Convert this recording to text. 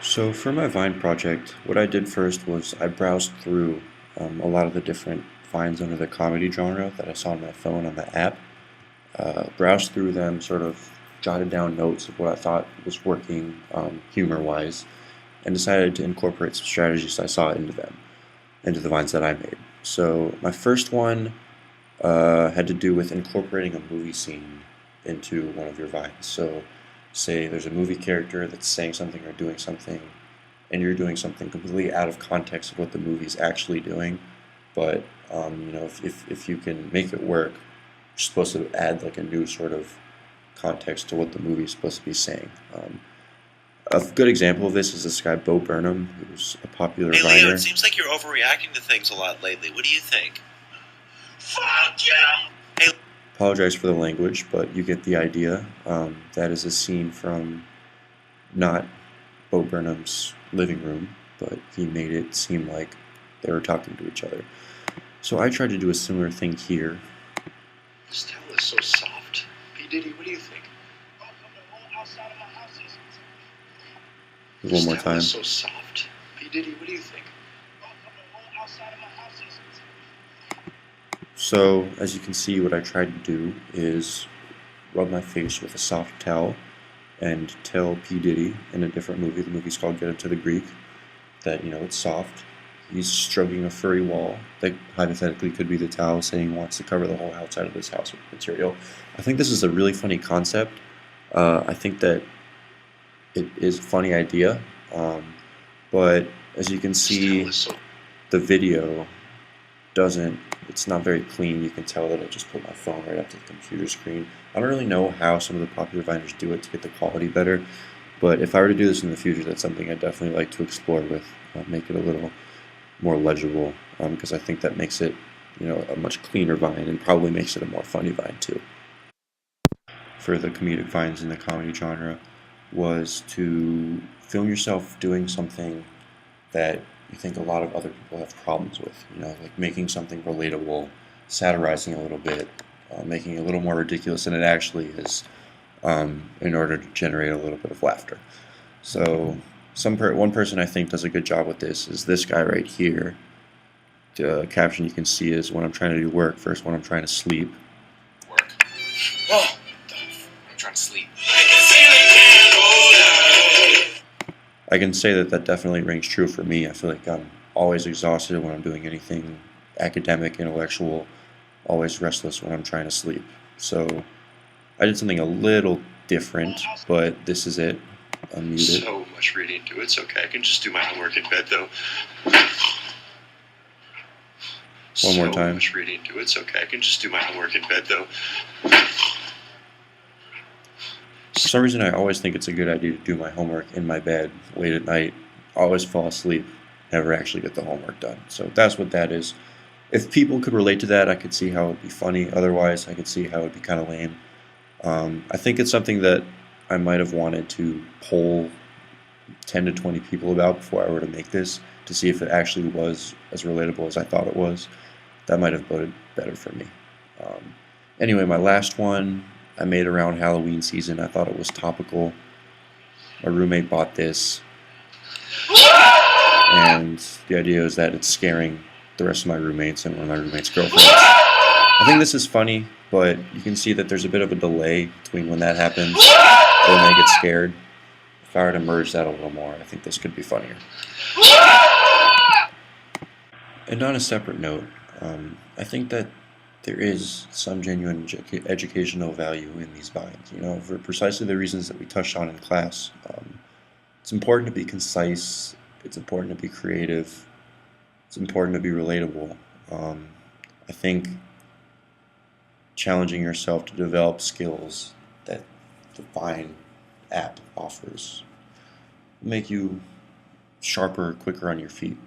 So for my Vine project, what I did first was I browsed through a lot of the different Vines under the comedy genre that I saw on my phone on the app. Browsed through them, sort of jotted down notes of what I thought was working humor-wise, and decided to incorporate some strategies I saw into them, into the Vines that I made. So my first one had to do with incorporating a movie scene into one of your Vines. So say there's a movie character that's saying something or doing something, and you're doing something completely out of context of what the movie's actually doing, but if you can make it work, you're supposed to add like a new sort of context to what the movie is supposed to be saying. A good example of this is this guy Bo Burnham, who's a popular Hey Leo, it Viner. seems like you're overreacting to things a lot lately. What do you think? Fuck you! Hey, Apologize for the language, but you get the idea. That is a scene from not Bo Burnham's living room, but he made it seem like they were talking to each other. So I tried to do a similar thing here. This towel is so soft. P. Diddy, what do you think? One more time. This towel is so soft. P. Diddy, what do you think? So as you can see, what I tried to do is rub my face with a soft towel and tell P. Diddy in a different movie, the movie's called Get Him to the Greek, that, it's soft. He's stroking a furry wall that hypothetically could be the towel, saying he wants to cover the whole outside of this house with material. I think this is a really funny concept. I think that it is a funny idea, but as you can see, the video it's not very clean. You can tell that I just put my phone right up to the computer screen. I don't really know how some of the popular Viners do it to get the quality better, but if I were to do this in the future, that's something I'd definitely like to explore with, make it a little more legible, because I think that makes it, a much cleaner Vine and probably makes it a more funny Vine too. For the comedic Vines in the comedy genre was to film yourself doing something that you think a lot of other people have problems with, like making something relatable, satirizing a little bit, making it a little more ridiculous than it actually is, in order to generate a little bit of laughter. So one person I think does a good job with this is this guy right here. The caption you can see is when I'm trying to do work versus when I'm trying to sleep. Work. Oh, I'm trying to sleep. I can say that definitely rings true for me. I feel like I'm always exhausted when I'm doing anything academic, intellectual, always restless when I'm trying to sleep. So I did something a little different, but this is it. Unmute it. So much reading to it. It's okay. I can just do my homework in bed, though. One more time. So much reading to it. It's okay. I can just do my homework in bed, though. For some reason, I always think it's a good idea to do my homework in my bed late at night. Always fall asleep, never actually get the homework done. So that's what that is. If people could relate to that, I could see how it would be funny. Otherwise, I could see how it would be kind of lame. I think it's something that I might have wanted to poll 10 to 20 people about before I were to make this, to see if it actually was as relatable as I thought it was. That might have boded better for me. Anyway, my last one I made around Halloween season. I thought it was topical. My roommate bought this, and the idea is that it's scaring the rest of my roommates and one of my roommates' girlfriends. I think this is funny, but you can see that there's a bit of a delay between when that happens and when they get scared. If I were to merge that a little more, I think this could be funnier. And on a separate note, I think that there is some genuine educational value in these Vines, for precisely the reasons that we touched on in class. It's important to be concise, it's important to be creative, it's important to be relatable. I think challenging yourself to develop skills that the Vine app offers will make you sharper, quicker on your feet.